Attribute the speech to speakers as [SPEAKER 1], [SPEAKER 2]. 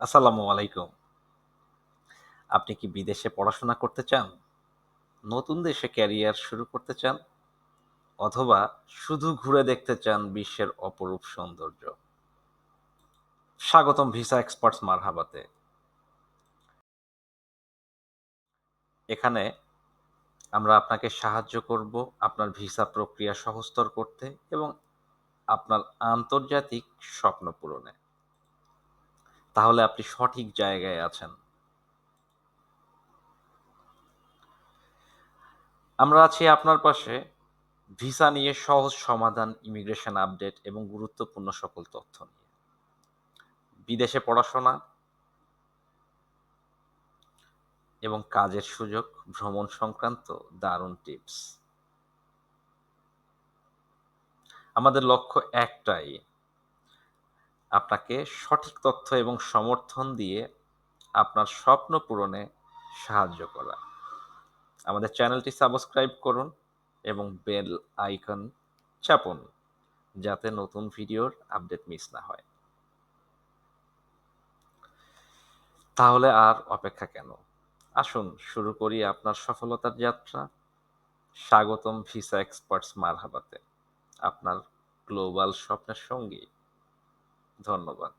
[SPEAKER 1] আসসালামু আলাইকুম। আপনি কি বিদেশে পড়াশোনা করতে চান? নতুন দেশে ক্যারিয়ার শুরু করতে চান? অথবা শুধু ঘুরে দেখতে চান বিশ্বের অপরূপ সৌন্দর্য? স্বাগতম ভিসা এক্সপার্টস মারহাবাতে। এখানে আমরা আপনাকে সাহায্য করব আপনার ভিসা প্রক্রিয়া সহজতর করতে এবং আপনার আন্তর্জাতিক স্বপ্ন পূরণে। তাহলে আপনি সঠিক জায়গায় আছেন। আমরা আছি আপনার পাশে ভিসা নিয়ে সহজ সমাধান, ইমিগ্রেশন আপডেট এবং গুরুত্বপূর্ণ সকল তথ্য নিয়ে। বিদেশে পড়াশোনা এবং কাজের সুযোগ, ভ্রমণ সংক্রান্ত দারুণ টিপস। আমাদের লক্ষ্য একটাই, আপনাকে সঠিক তথ্য এবং সমর্থন দিয়ে আপনার স্বপ্ন পূরণে সাহায্য করা। আমাদের চ্যানেলটি সাবস্ক্রাইব করুন এবং বেল আইকন চাপুন, যাতে নতুন ভিডিওর আপডেট মিস না হয়। তাহলে আর অপেক্ষা কেন? আসুন শুরু করি আপনার সফলতার যাত্রা। স্বাগতম ভিসা এক্সপার্টস মারহাবাতে, আপনার গ্লোবাল স্বপ্নের সঙ্গী। ধন্যবাদ।